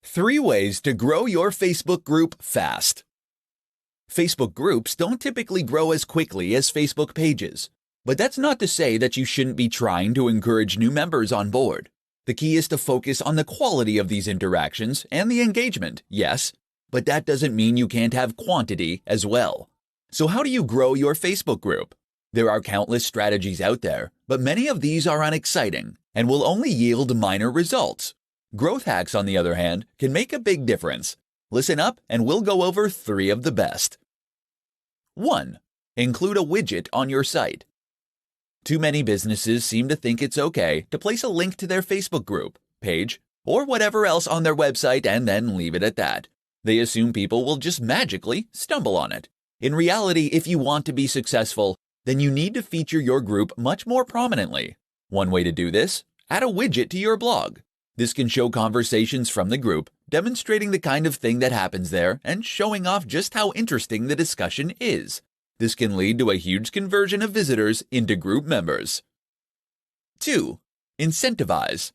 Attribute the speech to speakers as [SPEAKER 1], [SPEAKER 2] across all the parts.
[SPEAKER 1] 3 ways to grow your Facebook group fast. Facebook groups don't typically grow as quickly as Facebook pages, but that's not to say that you shouldn't be trying to encourage new members on board. The key is to focus on the quality of these interactions and the engagement, yes, but that doesn't mean you can't have quantity as well. So how do you grow your Facebook group? There are countless strategies out there, but many of these are unexciting and will only yield minor results. Growth hacks, on the other hand, can make a big difference. Listen up and we'll go over 3 of the best. 1. Include a widget on your site. Too many businesses seem to think it's okay to place a link to their Facebook group, page, or whatever else on their website and then leave it at that. They assume people will just magically stumble on it. In reality, if you want to be successful, then you need to feature your group much more prominently. One way to do this: add a widget to your blog. This can show conversations from the group, demonstrating the kind of thing that happens there and showing off just how interesting the discussion is. This can lead to a huge conversion of visitors into group members. 2. Incentivize.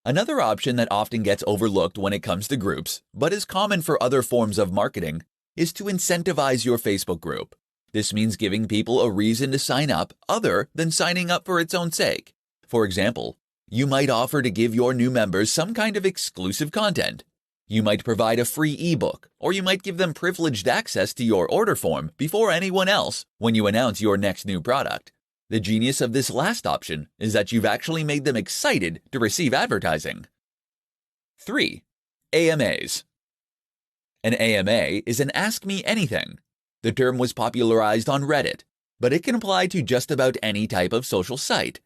[SPEAKER 1] Another option that often gets overlooked when it comes to groups, but is common for other forms of marketing, is to incentivize your Facebook group. This means giving people a reason to sign up other than signing up for its own sake. For example, you might offer to give your new members some kind of exclusive content. You might provide a free ebook, or you might give them privileged access to your order form before anyone else when you announce your next new product. The genius of this last option is that you've actually made them excited to receive advertising. 3. AMAs. An AMA is an Ask Me Anything. The term was popularized on Reddit, but it can apply to just about any type of social site.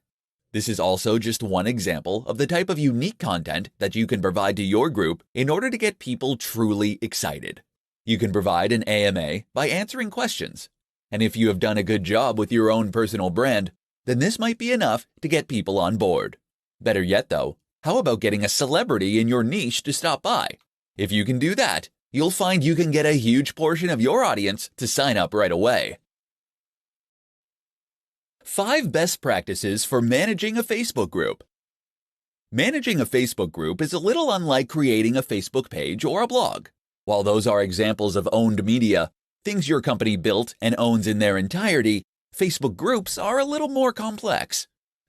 [SPEAKER 1] This is also just one example of the type of unique content that you can provide to your group in order to get people truly excited. You can provide an AMA by answering questions, and if you have done a good job with your own personal brand, then this might be enough to get people on board. Better yet though, how about getting a celebrity in your niche to stop by? If you can do that, you'll find you can get a huge portion of your audience to sign up right away. 5 best practices for managing a Facebook group. Managing a Facebook group is a little unlike creating a Facebook page or a blog. While those are examples of owned media, things your company built and owns in their entirety, Facebook groups are a little more complex.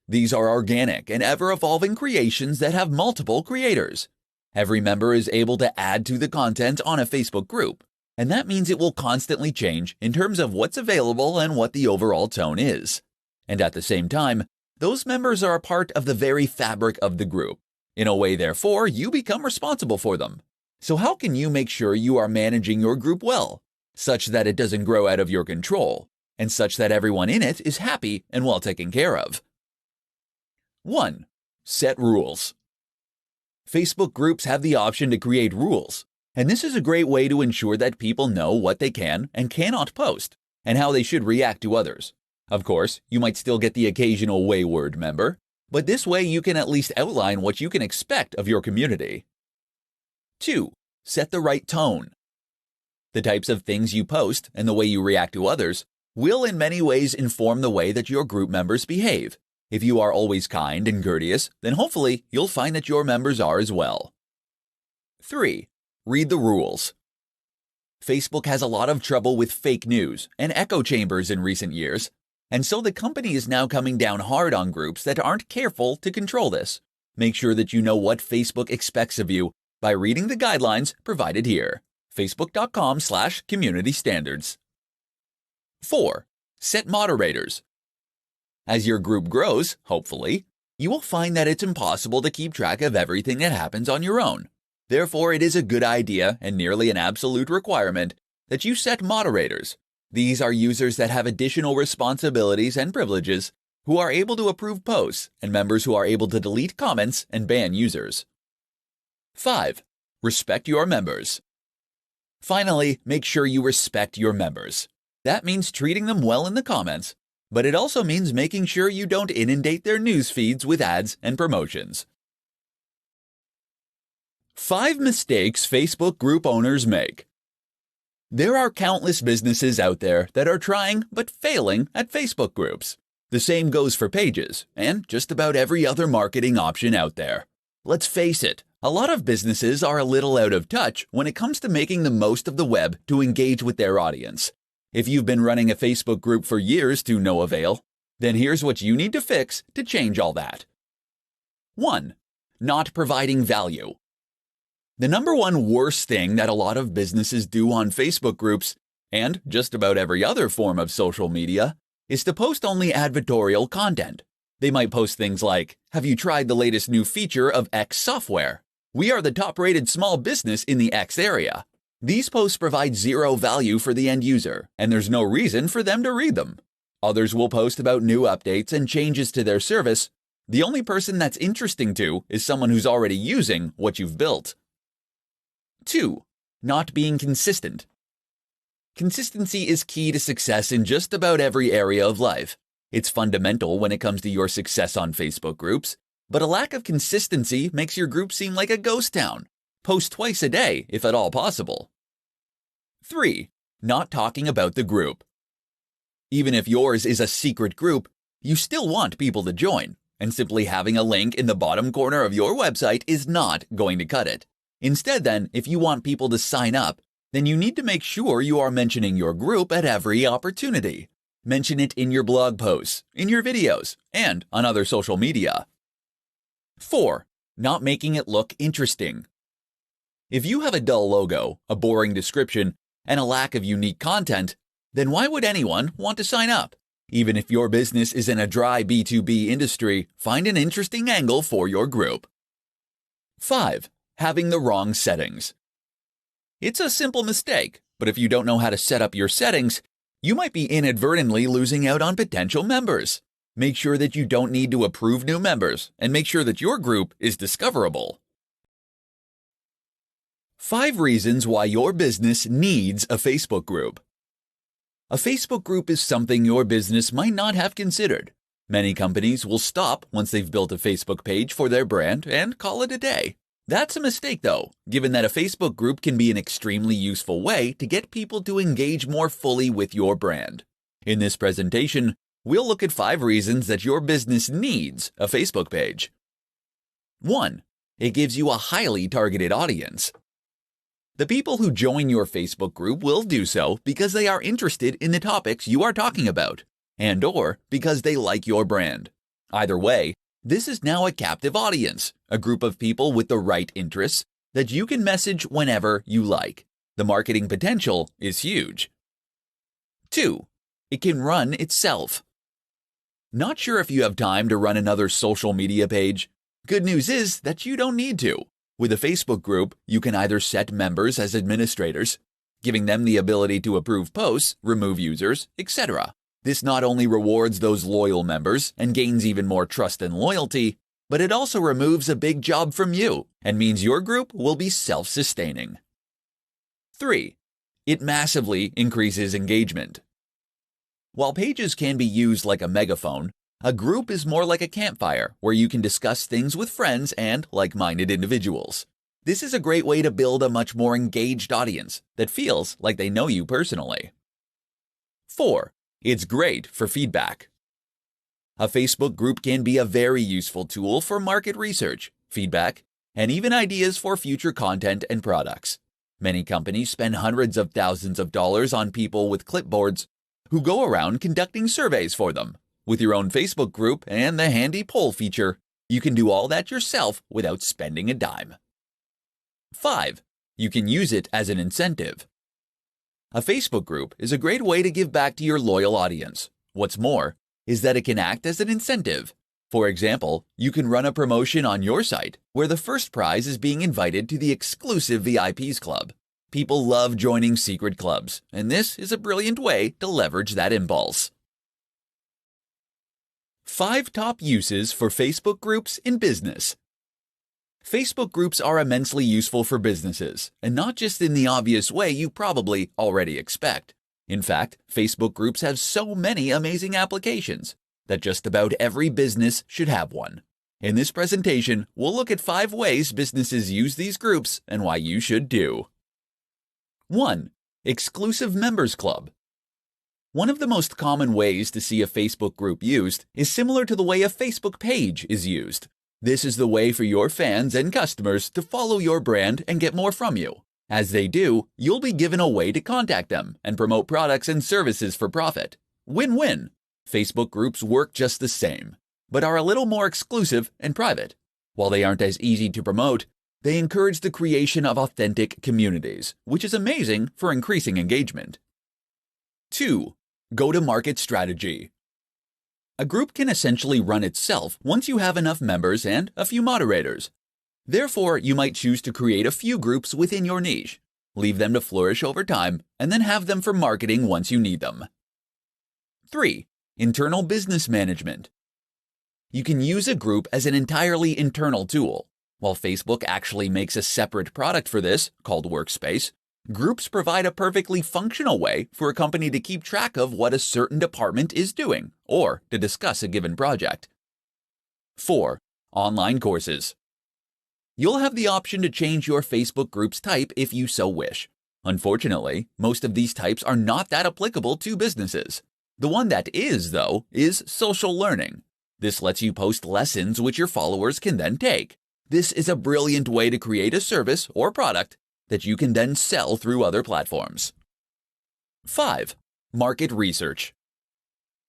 [SPEAKER 1] These are organic and ever-evolving creations that have multiple creators. Every member is able to add to the content on a Facebook group, and that means it will constantly change in terms of what's available and what the overall tone is. And at the same time, those members are a part of the very fabric of the group. In a way, therefore, you become responsible for them. So how can you make sure you are managing your group well, such that it doesn't grow out of your control, and such that everyone in it is happy and well taken care of? 1. Set rules. Facebook groups have the option to create rules, and this is a great way to ensure that people know what they can and cannot post, and how they should react to others. Of course, you might still get the occasional wayward member, but this way you can at least outline what you can expect of your community. 2. Set the right tone. The types of things you post and the way you react to others will in many ways inform the way that your group members behave. If you are always kind and courteous, then hopefully you'll find that your members are as well. 3. Read the rules. Facebook has a lot of trouble with fake news and echo chambers in recent years, and so the company is now coming down hard on groups that aren't careful to control this. Make sure that you know what Facebook expects of you by reading the guidelines provided here. Facebook.com/community standards. 4. Set moderators. As your group grows, hopefully, you will find that it's impossible to keep track of everything that happens on your own. Therefore, it is a good idea and nearly an absolute requirement that you set moderators. These are users that have additional responsibilities and privileges, who are able to approve posts, and members who are able to delete comments and ban users. 5. Respect your members. Finally, make sure you respect your members. That means treating them well in the comments, but it also means making sure you don't inundate their news feeds with ads and promotions. 5 mistakes Facebook group owners make. There are countless businesses out there that are trying but failing at Facebook groups. The same goes for pages and just about every other marketing option out there. Let's face it, A lot of businesses are a little out of touch when it comes to making the most of the web to engage with their audience. If you've been running a Facebook group for years to no avail, then here's what you need to fix to change all that. 1. Not providing value. The number one worst thing that a lot of businesses do on Facebook groups, and just about every other form of social media, is to post only advertorial content. They might post things like, "Have you tried the latest new feature of X software? We are the top-rated small business in the X area." These posts provide zero value for the end user, and there's no reason for them to read them. Others will post about new updates and changes to their service. The only person that's interesting to is someone who's already using what you've built. 2. Not being consistent. Consistency is key to success in just about every area of life. It's fundamental when it comes to your success on Facebook groups, but a lack of consistency makes your group seem like a ghost town. Post twice a day, if at all possible. 3. Not talking about the group. Even if yours is a secret group, you still want people to join, and simply having a link in the bottom corner of your website is not going to cut it. Instead then, if you want people to sign up, then you need to make sure you are mentioning your group at every opportunity. Mention it in your blog posts, in your videos, and on other social media. 4. Not making it look interesting. If you have a dull logo, a boring description, and a lack of unique content, then why would anyone want to sign up? Even if your business is in a dry B2B industry, find an interesting angle for your group. 5. Having the wrong settings. It's a simple mistake, but if you don't know how to set up your settings, you might be inadvertently losing out on potential members. Make sure that you don't need to approve new members, and make sure that your group is discoverable. 5 reasons why your business needs a Facebook group. A Facebook group is something your business might not have considered. Many companies will stop once they've built a Facebook page for their brand and call it a day. That's a mistake though, given that a Facebook group can be an extremely useful way to get people to engage more fully with your brand. In this presentation, we'll look at 5 reasons that your business needs a Facebook page. 1. It gives you a highly targeted audience. The people who join your Facebook group will do so because they are interested in the topics you are talking about, and/or because they like your brand. Either way, this is now a captive audience, a group of people with the right interests that you can message whenever you like. The marketing potential is huge. 2. It can run itself. Not sure if you have time to run another social media page? Good news is that you don't need to. With a Facebook group, you can either set members as administrators, giving them the ability to approve posts, remove users, etc. This not only rewards those loyal members and gains even more trust and loyalty, but it also removes a big job from you and means your group will be self-sustaining. 3. It massively increases engagement. While pages can be used like a megaphone, a group is more like a campfire where you can discuss things with friends and like-minded individuals. This is a great way to build a much more engaged audience that feels like they know you personally. 4. It's great for feedback. A Facebook group can be a very useful tool for market research, feedback, and even ideas for future content and products. Many companies spend hundreds of thousands of dollars on people with clipboards who go around conducting surveys for them. With your own Facebook group and the handy poll feature, you can do all that yourself without spending a dime. 5. You can use it as an incentive. A Facebook group is a great way to give back to your loyal audience. What's more is that it can act as an incentive. For example, you can run a promotion on your site where the first prize is being invited to the exclusive VIPs club. People love joining secret clubs, and this is a brilliant way to leverage that impulse. 5 top uses for Facebook groups in business. Facebook groups are immensely useful for businesses, and not just in the obvious way you probably already expect. In fact, Facebook groups have so many amazing applications that just about every business should have one. In this presentation, we'll look at 5 ways businesses use these groups and why you should too. 1. Exclusive Members Club. One of the most common ways to see a Facebook group used is similar to the way a Facebook page is used. This is the way for your fans and customers to follow your brand and get more from you. As they do, you'll be given a way to contact them and promote products and services for profit. Win-win. Facebook groups work just the same, but are a little more exclusive and private. While they aren't as easy to promote, they encourage the creation of authentic communities, which is amazing for increasing engagement. 2. Go-to-market strategy. A group can essentially run itself once you have enough members and a few moderators. Therefore, you might choose to create a few groups within your niche, leave them to flourish over time, and then have them for marketing once you need them. 3. Internal business management. You can use a group as an entirely internal tool. While Facebook actually makes a separate product for this, called Workspace, groups provide a perfectly functional way for a company to keep track of what a certain department is doing, or to discuss a given project. 4. Online courses. You'll have the option to change your Facebook group's type if you so wish. Unfortunately, most of these types are not that applicable to businesses. The one that is, though, is social learning. This lets you post lessons which your followers can then take. This is a brilliant way to create a service or product that you can then sell through other platforms. 5. Market research.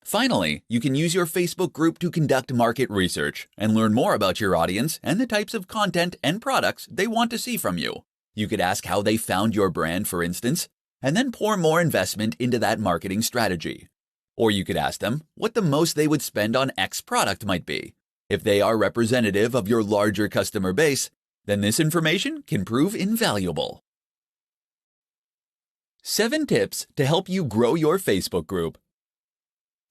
[SPEAKER 1] Finally, you can use your Facebook group to conduct market research and learn more about your audience and the types of content and products they want to see from you. You could ask how they found your brand, for instance, and then pour more investment into that marketing strategy. Or you could ask them what the most they would spend on X product might be. If they are representative of your larger customer base, then this information can prove invaluable. 7 tips to help you grow your Facebook group.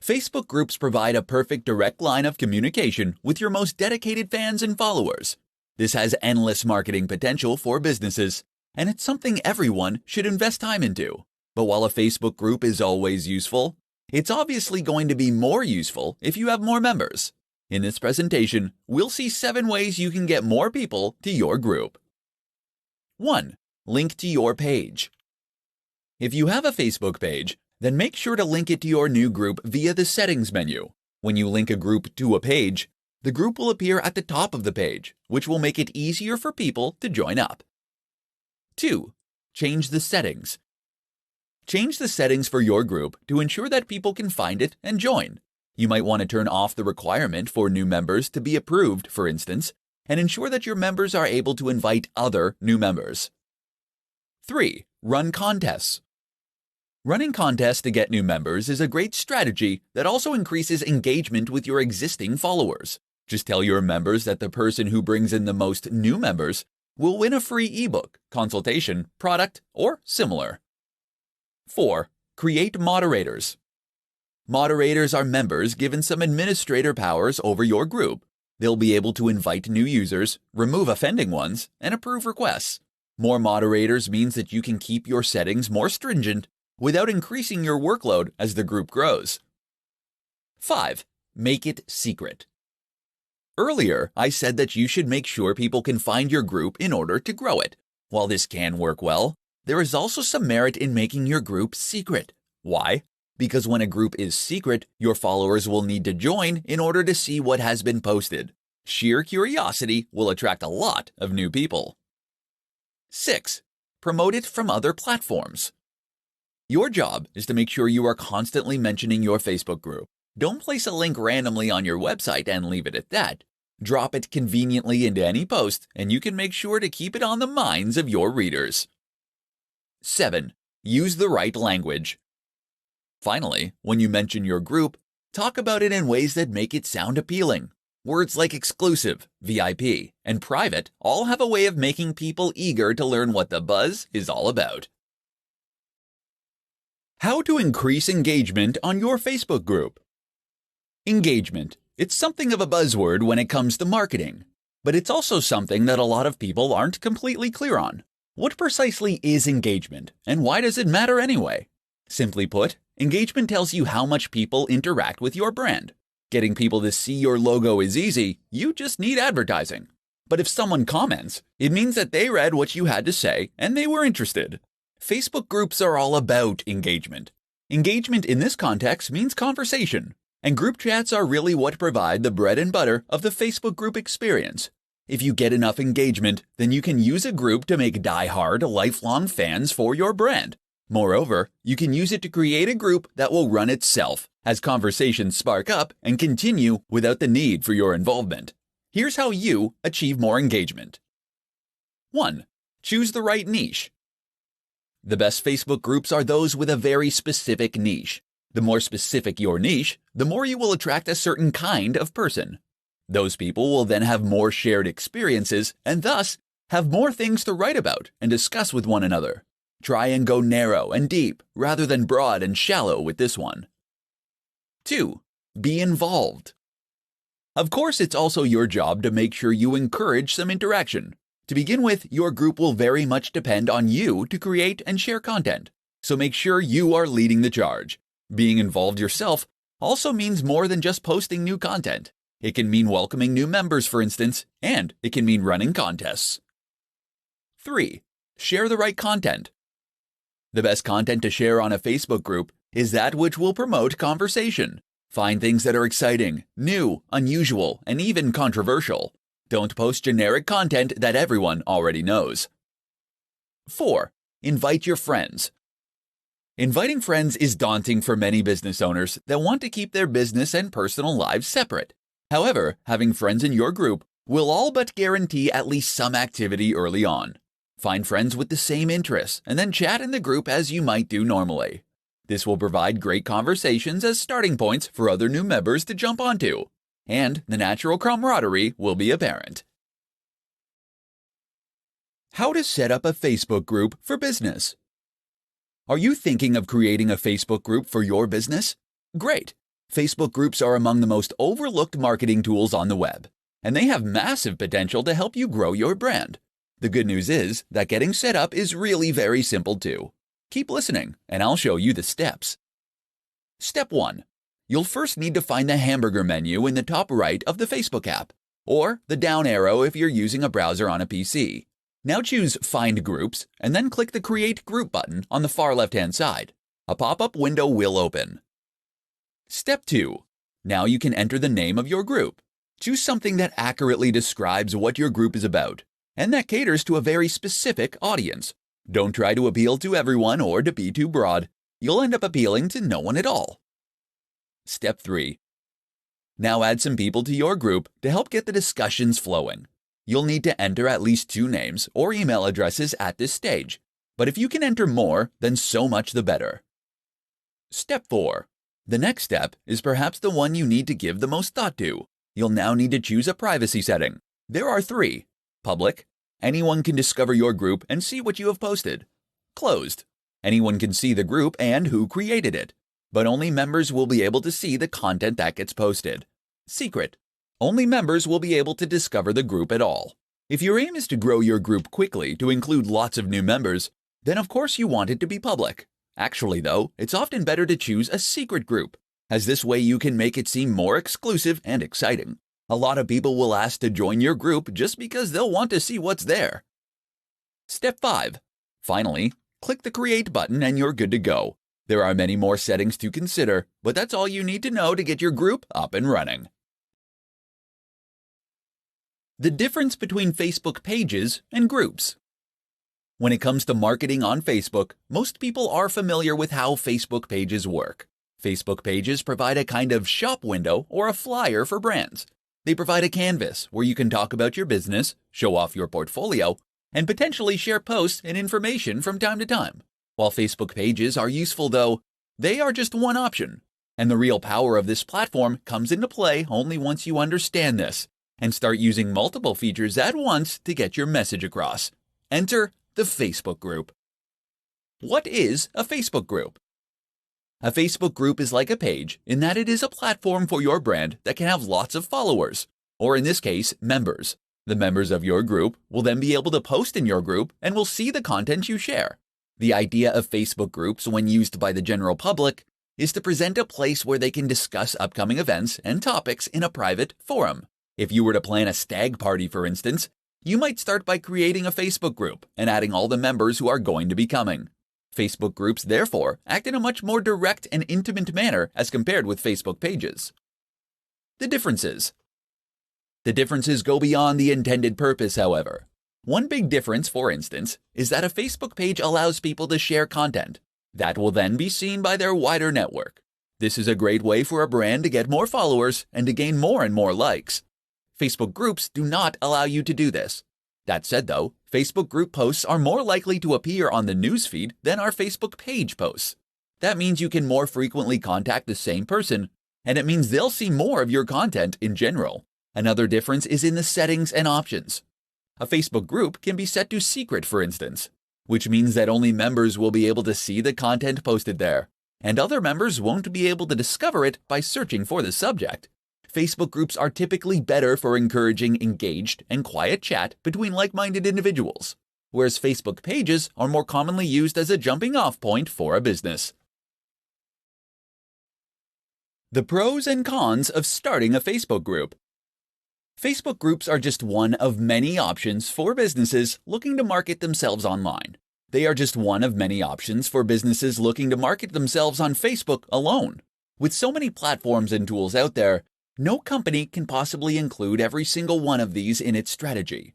[SPEAKER 1] Facebook groups provide a perfect direct line of communication with your most dedicated fans and followers. This has endless marketing potential for businesses, and it's something everyone should invest time into. But while a Facebook group is always useful, it's obviously going to be more useful if you have more members. In this presentation, we'll see 7 ways you can get more people to your group. 1. Link to your page. If you have a Facebook page, then make sure to link it to your new group via the Settings menu. When you link a group to a page, the group will appear at the top of the page, which will make it easier for people to join up. 2. Change the settings. Change the settings for your group to ensure that people can find it and join. You might want to turn off the requirement for new members to be approved, for instance, and ensure that your members are able to invite other new members. 3. Run contests. Running contests to get new members is a great strategy that also increases engagement with your existing followers. Just tell your members that the person who brings in the most new members will win a free ebook, consultation, product, or similar. 4. Create moderators. Moderators are members given some administrator powers over your group. They'll be able to invite new users, remove offending ones, and approve requests. More moderators means that you can keep your settings more stringent without increasing your workload as the group grows. 5. Make it secret. Earlier, I said that you should make sure people can find your group in order to grow it. While this can work well, there is also some merit in making your group secret. Why? Because when a group is secret, your followers will need to join in order to see what has been posted. Sheer curiosity will attract a lot of new people. 6. Promote it from other platforms. Your job is to make sure you are constantly mentioning your Facebook group. Don't place a link randomly on your website and leave it at that. Drop it conveniently into any post, and you can make sure to keep it on the minds of your readers. 7. Use the right language. Finally, when you mention your group, talk about it in ways that make it sound appealing. Words like exclusive, VIP, and private all have a way of making people eager to learn what the buzz is all about. How to increase engagement on your Facebook group. Engagement. It's something of a buzzword when it comes to marketing, but it's also something that a lot of people aren't completely clear on. What precisely is engagement, and why does it matter anyway? Simply put, engagement tells you how much people interact with your brand. Getting people to see your logo is easy, you just need advertising. But if someone comments, it means that they read what you had to say and they were interested. Facebook groups are all about engagement. Engagement in this context means conversation, And group chats are really what provide the bread and butter of the Facebook group experience. If you get enough engagement, then you can use a group to make die-hard, lifelong fans for your brand. Moreover, you can use it to create a group that will run itself as conversations spark up and continue without the need for your involvement. Here's how you achieve more engagement. 1. Choose the right niche. The best Facebook groups are those with a very specific niche. The more specific your niche, the more you will attract a certain kind of person. Those people will then have more shared experiences and thus have more things to write about and discuss with one another. Try and go narrow and deep rather than broad and shallow with this one. 2. Be involved. Of course, it's also your job to make sure you encourage some interaction. To begin with, your group will very much depend on you to create and share content, so make sure you are leading the charge. Being involved yourself also means more than just posting new content. It can mean welcoming new members, for instance, and it can mean running contests. 3. Share the right content. The best content to share on a Facebook group is that which will promote conversation. Find things that are exciting, new, unusual, and even controversial. Don't post generic content that everyone already knows. 4. Invite your friends. Inviting friends is daunting for many business owners that want to keep their business and personal lives separate. However, having friends in your group will all but guarantee at least some activity early on. Find friends with the same interests and then chat in the group as you might do normally. This will provide great conversations as starting points for other new members to jump onto, and the natural camaraderie will be apparent. How to set up a Facebook group for business. Are you thinking of creating a Facebook group for your business? Great! Facebook groups are among the most overlooked marketing tools on the web, and they have massive potential to help you grow your brand. The good news is that getting set up is really very simple too. Keep listening, and I'll show you the steps. Step 1. You'll first need to find the hamburger menu in the top right of the Facebook app, or the down arrow if you're using a browser on a PC. Now choose Find Groups, and then click the Create Group button on the far left-hand side. A pop-up window will open. Step 2. Now you can enter the name of your group. Choose something that accurately describes what your group is about, and that caters to a very specific audience. Don't try to appeal to everyone or to be too broad. You'll end up appealing to no one at all. Step 3. Now add some people to your group to help get the discussions flowing. You'll need to enter at least 2 names or email addresses at this stage, but if you can enter more, then so much the better. Step 4. The next step is perhaps the one you need to give the most thought to. You'll now need to choose a privacy setting. There are 3. Public. Anyone can discover your group and see what you have posted. Closed. Anyone can see the group and who created it, but only members will be able to see the content that gets posted. Secret. Only members will be able to discover the group at all. If your aim is to grow your group quickly to include lots of new members, then of course you want it to be public. Actually though, it's often better to choose a secret group, as this way you can make it seem more exclusive and exciting. A lot of people will ask to join your group just because they'll want to see what's there. Step 5. Finally, click the Create button and you're good to go. There are many more settings to consider, but that's all you need to know to get your group up and running. The difference between Facebook pages and groups. When it comes to marketing on Facebook, most people are familiar with how Facebook pages work. Facebook pages provide a kind of shop window or a flyer for brands. They provide a canvas where you can talk about your business, show off your portfolio, and potentially share posts and information from time to time. While Facebook pages are useful though, they are just one option. And the real power of this platform comes into play only once you understand this and start using multiple features at once to get your message across. Enter the Facebook group. What is a Facebook group? A Facebook group is like a page in that it is a platform for your brand that can have lots of followers, or in this case, members. The members of your group will then be able to post in your group and will see the content you share. The idea of Facebook groups when used by the general public is to present a place where they can discuss upcoming events and topics in a private forum. If you were to plan a stag party, for instance, you might start by creating a Facebook group and adding all the members who are going to be coming. Facebook groups, therefore, act in a much more direct and intimate manner as compared with Facebook pages. The differences. The differences go beyond the intended purpose, however. One big difference, for instance, is that a Facebook page allows people to share content that will then be seen by their wider network. This is a great way for a brand to get more followers and to gain more and more likes. Facebook groups do not allow you to do this. That said, though, Facebook group posts are more likely to appear on the newsfeed than our Facebook page posts. That means you can more frequently contact the same person, and it means they'll see more of your content in general. Another difference is in the settings and options. A Facebook group can be set to secret, for instance, which means that only members will be able to see the content posted there, and other members won't be able to discover it by searching for the subject. Facebook groups are typically better for encouraging engaged and quiet chat between like-minded individuals, whereas Facebook pages are more commonly used as a jumping-off point for a business. The pros and cons of starting a Facebook group. Facebook groups are just one of many options for businesses looking to market themselves online. They are just one of many options for businesses looking to market themselves on Facebook alone. With so many platforms and tools out there, no company can possibly include every single one of these in its strategy.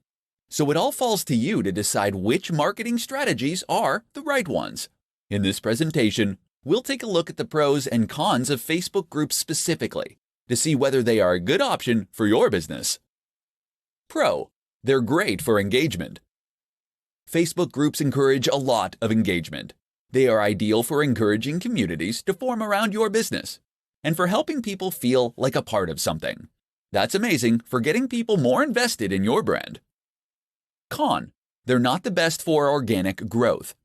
[SPEAKER 1] So it all falls to you to decide which marketing strategies are the right ones. In this presentation, we'll take a look at the pros and cons of Facebook groups specifically, to see whether they are a good option for your business. Pro: they're great for engagement. Facebook groups encourage a lot of engagement. They are ideal for encouraging communities to form around your business and for helping people feel like a part of something. That's amazing for getting people more invested in your brand. Con: they're not the best for organic growth.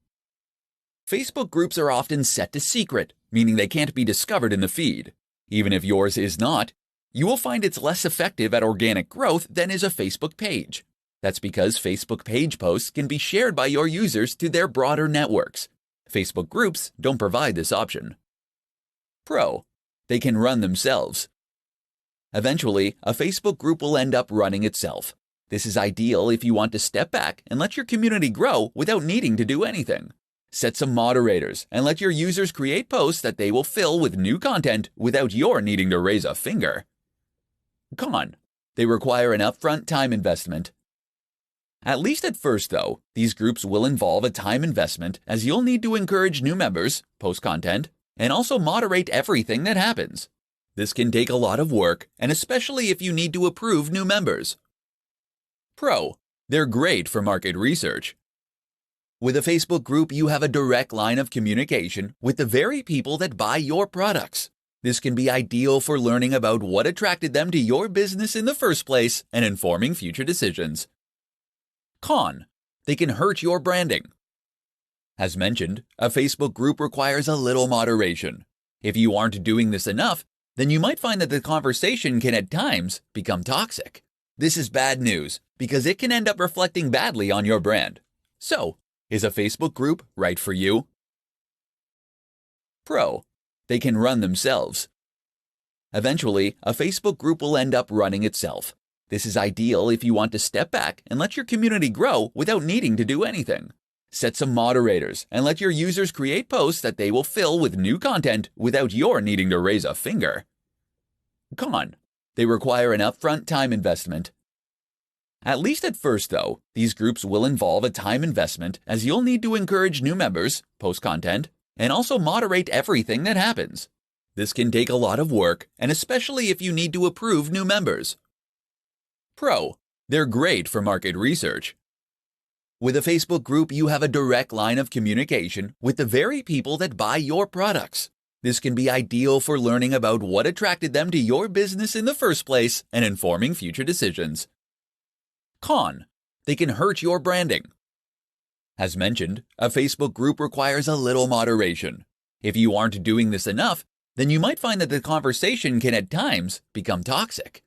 [SPEAKER 1] Facebook groups are often set to secret, meaning they can't be discovered in the feed. Even if yours is not, you will find it's less effective at organic growth than is a Facebook page. That's because Facebook page posts can be shared by your users to their broader networks. Facebook groups don't provide this option. Pro: they can run themselves. Eventually, a Facebook group will end up running itself. This is ideal if you want to step back and let your community grow without needing to do anything. Set some moderators and let your users create posts that they will fill with new content without your needing to raise a finger. Con: they require an upfront time investment. At least at first, though, these groups will involve a time investment as you'll need to encourage new members, post content, and also moderate everything that happens. This can take a lot of work, and especially if you need to approve new members. Pro: they're great for market research. With a Facebook group, you have a direct line of communication with the very people that buy your products. This can be ideal for learning about what attracted them to your business in the first place and informing future decisions. Con: they can hurt your branding. As mentioned, a Facebook group requires a little moderation. If you aren't doing this enough, then you might find that the conversation can at times become toxic. This is bad news because it can end up reflecting badly on your brand. So, is a Facebook group right for you? Pro: they can run themselves. Eventually, a Facebook group will end up running itself. This is ideal if you want to step back and let your community grow without needing to do anything. Set some moderators and let your users create posts that they will fill with new content without your needing to raise a finger. Con: they require an upfront time investment. At least at first, though, these groups will involve a time investment as you'll need to encourage new members, post content, and also moderate everything that happens. This can take a lot of work, and especially if you need to approve new members. Pro: they're great for market research. With a Facebook group, you have a direct line of communication with the very people that buy your products. This can be ideal for learning about what attracted them to your business in the first place and informing future decisions. Con: they can hurt your branding. As mentioned, a Facebook group requires a little moderation. If you aren't doing this enough, then you might find that the conversation can at times become toxic.